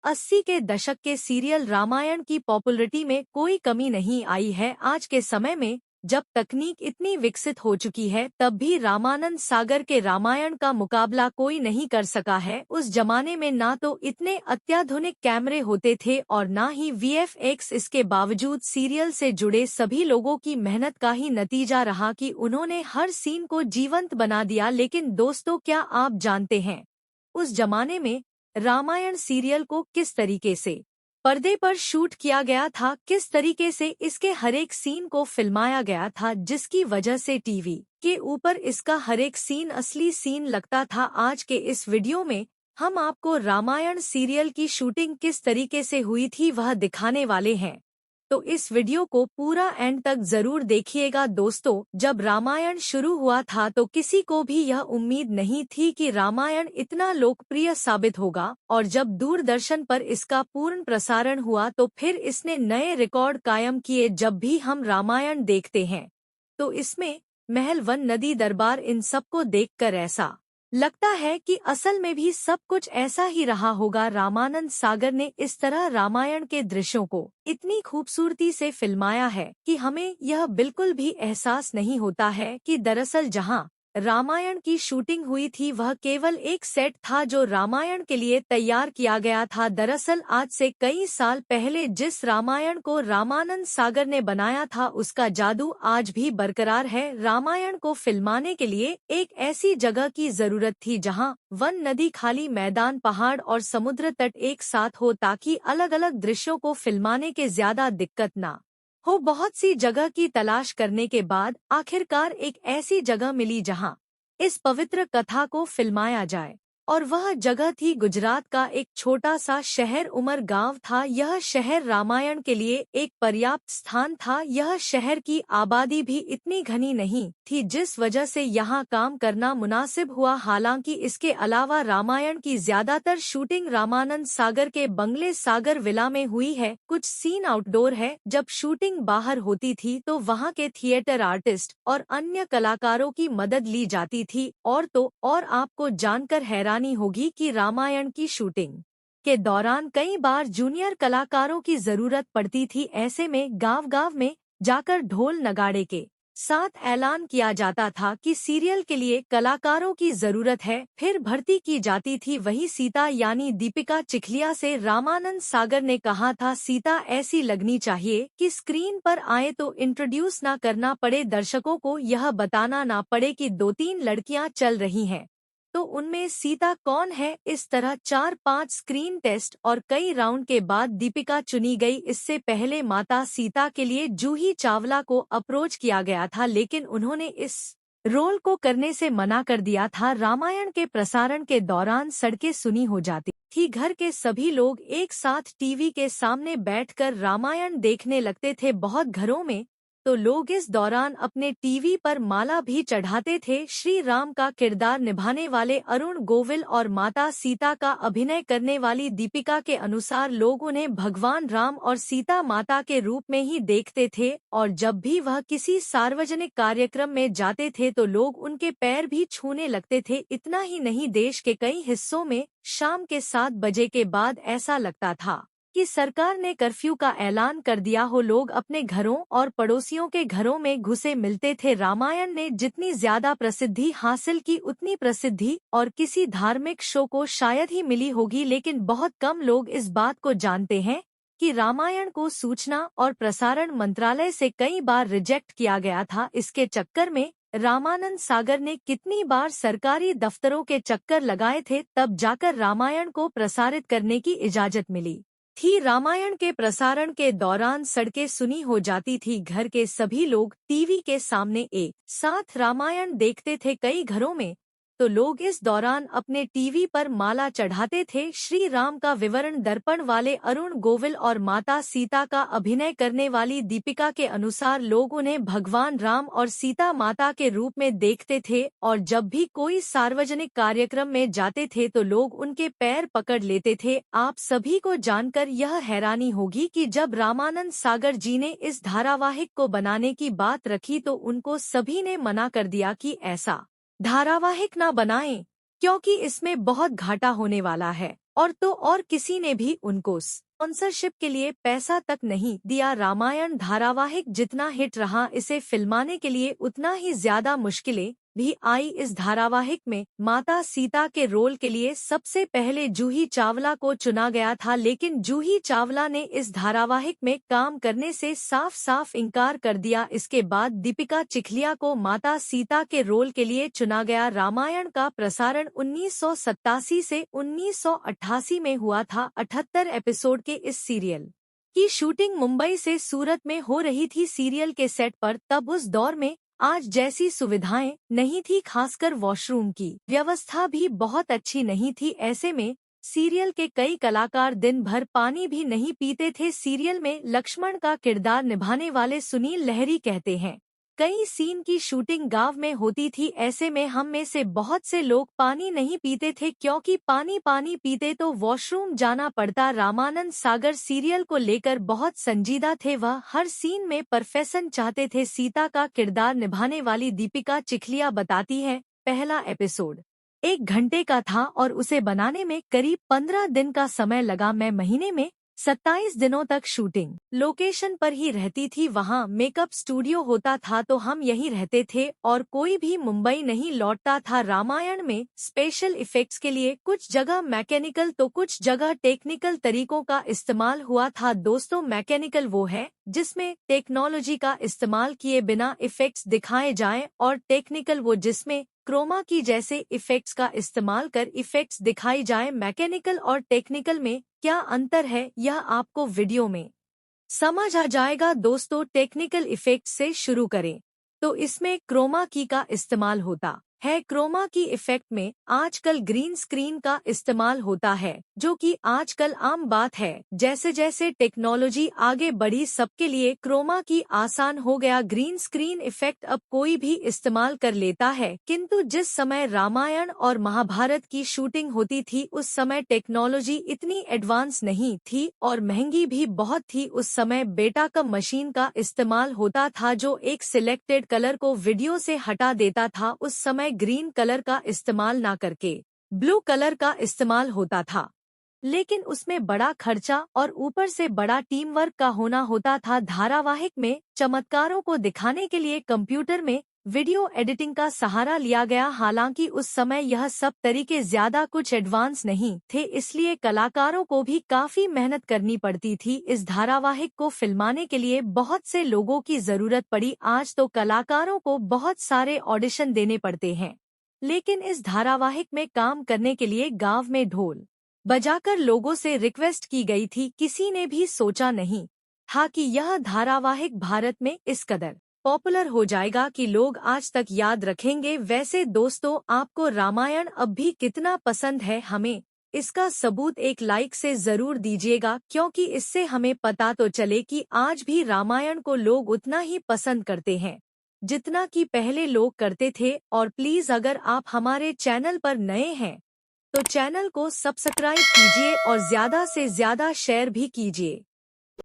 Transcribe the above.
80 के दशक के सीरियल रामायण की पॉपुलरिटी में कोई कमी नहीं आई है। आज के समय में जब तकनीक इतनी विकसित हो चुकी है, तब भी रामानंद सागर के रामायण का मुकाबला कोई नहीं कर सका है। उस जमाने में ना तो इतने अत्याधुनिक कैमरे होते थे और ना ही VFX। इसके बावजूद सीरियल से जुड़े सभी लोगों की मेहनत का ही नतीजा रहा कि उन्होंने हर सीन को जीवंत बना दिया। लेकिन दोस्तों, क्या आप जानते हैं उस जमाने में रामायण सीरियल को किस तरीके से पर्दे पर शूट किया गया था, किस तरीके से इसके हरेक सीन को फिल्माया गया था, जिसकी वजह से टीवी के ऊपर इसका हरेक सीन असली सीन लगता था। आज के इस वीडियो में हम आपको रामायण सीरियल की शूटिंग किस तरीके से हुई थी वह दिखाने वाले हैं, तो इस वीडियो को पूरा एंड तक जरूर देखिएगा। दोस्तों, जब रामायण शुरू हुआ था तो किसी को भी यह उम्मीद नहीं थी कि रामायण इतना लोकप्रिय साबित होगा, और जब दूरदर्शन पर इसका पूर्ण प्रसारण हुआ तो फिर इसने नए रिकॉर्ड कायम किए। जब भी हम रामायण देखते हैं तो इसमें महल, वन, नदी, दरबार, इन सबको देखकर ऐसा लगता है कि असल में भी सब कुछ ऐसा ही रहा होगा। रामानंद सागर ने इस तरह रामायण के दृश्यों को इतनी खूबसूरती से फिल्माया है कि हमें यह बिल्कुल भी एहसास नहीं होता है कि दरअसल जहां रामायण की शूटिंग हुई थी वह केवल एक सेट था जो रामायण के लिए तैयार किया गया था। दरअसल आज से कई साल पहले जिस रामायण को रामानंद सागर ने बनाया था उसका जादू आज भी बरकरार है। रामायण को फिल्माने के लिए एक ऐसी जगह की जरूरत थी जहां वन, नदी, खाली मैदान, पहाड़ और समुद्र तट एक साथ हो, ताकि अलग अलग दृश्यों को फिल्माने के ज्यादा दिक्कत ना हो। बहुत सी जगह की तलाश करने के बाद आखिरकार एक ऐसी जगह मिली जहां इस पवित्र कथा को फिल्माया जाए, और वह जगह थी गुजरात का एक छोटा सा शहर उमर गांव था। यह शहर रामायण के लिए एक पर्याप्त स्थान था। यह शहर की आबादी भी इतनी घनी नहीं थी जिस वजह से यहाँ काम करना मुनासिब हुआ। हालांकि इसके अलावा रामायण की ज्यादातर शूटिंग रामानंद सागर के बंगले सागर विला में हुई है। कुछ सीन आउटडोर है। जब शूटिंग बाहर होती थी तो वहाँ के थिएटर आर्टिस्ट और अन्य कलाकारों की मदद ली जाती थी। और आपको जानकर हैरानी होगी कि रामायण की शूटिंग के दौरान कई बार जूनियर कलाकारों की जरूरत पड़ती थी। ऐसे में गांव-गांव में जाकर ढोल नगाड़े के साथ ऐलान किया जाता था कि सीरियल के लिए कलाकारों की जरूरत है, फिर भर्ती की जाती थी। वही सीता यानी दीपिका चिखलिया से रामानंद सागर ने कहा था, सीता ऐसी लगनी चाहिए कि स्क्रीन पर आए तो इंट्रोड्यूस ना करना पड़े, दर्शकों को यह बताना ना पड़े कि 2-3 लड़कियां चल रही हैं तो उनमें सीता कौन है। इस तरह 4-5 स्क्रीन टेस्ट और कई राउंड के बाद दीपिका चुनी गई। इससे पहले माता सीता के लिए जूही चावला को अप्रोच किया गया था, लेकिन उन्होंने इस रोल को करने से मना कर दिया था। रामायण के प्रसारण के दौरान सड़कें सुनी हो जाती थी। घर के सभी लोग एक साथ टीवी के सामने बैठकर रामायण देखने लगते थे। बहुत घरों में तो लोग इस दौरान अपने टीवी पर माला भी चढ़ाते थे। श्री राम का किरदार निभाने वाले अरुण गोविल और माता सीता का अभिनय करने वाली दीपिका के अनुसार लोग उन्हें भगवान राम और सीता माता के रूप में ही देखते थे, और जब भी वह किसी सार्वजनिक कार्यक्रम में जाते थे तो लोग उनके पैर भी छूने लगते थे। इतना ही नहीं, देश के कई हिस्सों में शाम के 7 बजे के बाद ऐसा लगता था कि सरकार ने कर्फ्यू का ऐलान कर दिया हो। लोग अपने घरों और पड़ोसियों के घरों में घुसे मिलते थे। रामायण ने जितनी ज्यादा प्रसिद्धि हासिल की उतनी प्रसिद्धि और किसी धार्मिक शो को शायद ही मिली होगी, लेकिन बहुत कम लोग इस बात को जानते हैं कि रामायण को सूचना और प्रसारण मंत्रालय से कई बार रिजेक्ट किया गया था। इसके चक्कर में रामानंद सागर ने कितनी बार सरकारी दफ्तरों के चक्कर लगाए थे, तब जाकर रामायण को प्रसारित करने की इजाजत मिली थी। रामायण के प्रसारण के दौरान सड़कें सुनी हो जाती थी। घर के सभी लोग टीवी के सामने एक साथ रामायण देखते थे। कई घरों में तो लोग इस दौरान अपने टीवी पर माला चढ़ाते थे। श्री राम का विवरण दर्पण वाले अरुण गोविल और माता सीता का अभिनय करने वाली दीपिका के अनुसार लोग उन्हें भगवान राम और सीता माता के रूप में देखते थे, और जब भी कोई सार्वजनिक कार्यक्रम में जाते थे तो लोग उनके पैर पकड़ लेते थे। आप सभी को जानकर यह हैरानी होगी कि जब रामानंद सागर जी ने इस धारावाहिक को बनाने की बात रखी तो उनको सभी ने मना कर दिया कि ऐसा धारावाहिक ना बनाएं, क्योंकि इसमें बहुत घाटा होने वाला है। और किसी ने भी उनको स्पॉन्सरशिप के लिए पैसा तक नहीं दिया। रामायण धारावाहिक जितना हिट रहा, इसे फिल्माने के लिए उतना ही ज्यादा मुश्किलें भी आई। इस धारावाहिक में माता सीता के रोल के लिए सबसे पहले जूही चावला को चुना गया था, लेकिन जूही चावला ने इस धारावाहिक में काम करने से साफ साफ इनकार कर दिया। इसके बाद दीपिका चिखलिया को माता सीता के रोल के लिए चुना गया। रामायण का प्रसारण 1987 से 1988 में हुआ था। 78 एपिसोड के इस सीरियल की शूटिंग मुंबई से सूरत में हो रही थी। सीरियल के सेट पर तब उस दौर में आज जैसी सुविधाएं नहीं थी, खासकर वॉशरूम की व्यवस्था भी बहुत अच्छी नहीं थी। ऐसे में सीरियल के कई कलाकार दिन भर पानी भी नहीं पीते थे। सीरियल में लक्ष्मण का किरदार निभाने वाले सुनील लहरी कहते हैं, कई सीन की शूटिंग गांव में होती थी। ऐसे में हम में से बहुत से लोग पानी नहीं पीते थे, क्योंकि पानी पीते तो वॉशरूम जाना पड़ता। रामानंद सागर सीरियल को लेकर बहुत संजीदा थे, वह हर सीन में परफेक्शन चाहते थे। सीता का किरदार निभाने वाली दीपिका चिखलिया बताती है, पहला एपिसोड 1 घंटे का था और उसे बनाने में करीब 15 दिन का समय लगा। मैं महीने में 27 दिनों तक शूटिंग लोकेशन पर ही रहती थी। वहाँ मेकअप स्टूडियो होता था तो हम यहीं रहते थे और कोई भी मुंबई नहीं लौटता था। रामायण में स्पेशल इफेक्ट्स के लिए कुछ जगह मैकेनिकल तो कुछ जगह टेक्निकल तरीकों का इस्तेमाल हुआ था। दोस्तों, मैकेनिकल वो है जिसमें टेक्नोलॉजी का इस्तेमाल किए बिना इफेक्ट्स दिखाए जाएं, और टेक्निकल वो जिसमें क्रोमा की जैसे इफेक्ट्स का इस्तेमाल कर इफेक्ट्स दिखाई जाए। मैकेनिकल और टेक्निकल में क्या अंतर है, यह आपको वीडियो में समझ आ जाएगा। दोस्तों, टेक्निकल इफेक्ट्स से शुरू करें तो इसमें क्रोमा की का इस्तेमाल होता है। क्रोमा की इफेक्ट में आजकल ग्रीन स्क्रीन का इस्तेमाल होता है, जो कि आजकल आम बात है। जैसे जैसे टेक्नोलॉजी आगे बढ़ी, सबके लिए क्रोमा की आसान हो गया। ग्रीन स्क्रीन इफेक्ट अब कोई भी इस्तेमाल कर लेता है, किंतु जिस समय रामायण और महाभारत की शूटिंग होती थी उस समय टेक्नोलॉजी इतनी एडवांस नहीं थी और महंगी भी बहुत थी। उस समय बेटाकम मशीन का इस्तेमाल होता था, जो एक सिलेक्टेड कलर को वीडियो से हटा देता था। उस समय ग्रीन कलर का इस्तेमाल ना करके ब्लू कलर का इस्तेमाल होता था, लेकिन उसमें बड़ा खर्चा और ऊपर से बड़ा टीम वर्क का होना होता था। धारावाहिक में चमत्कारों को दिखाने के लिए कंप्यूटर में वीडियो एडिटिंग का सहारा लिया गया। हालांकि उस समय यह सब तरीके ज्यादा कुछ एडवांस नहीं थे, इसलिए कलाकारों को भी काफी मेहनत करनी पड़ती थी। इस धारावाहिक को फिल्माने के लिए बहुत से लोगों की जरूरत पड़ी। आज तो कलाकारों को बहुत सारे ऑडिशन देने पड़ते हैं, लेकिन इस धारावाहिक में काम करने के लिए गाँव में ढोल बजाकर लोगों से रिक्वेस्ट की गई थी। किसी ने भी सोचा नहीं था कि यह धारावाहिक भारत में इस कदर पॉपुलर हो जाएगा कि लोग आज तक याद रखेंगे। वैसे दोस्तों, आपको रामायण अब भी कितना पसंद है, हमें इसका सबूत एक लाइक से जरूर दीजिएगा, क्योंकि इससे हमें पता तो चले कि आज भी रामायण को लोग उतना ही पसंद करते हैं जितना कि पहले लोग करते थे। और प्लीज, अगर आप हमारे चैनल पर नए हैं तो चैनल को सब्सक्राइब कीजिए और ज्यादा से ज्यादा शेयर भी कीजिए।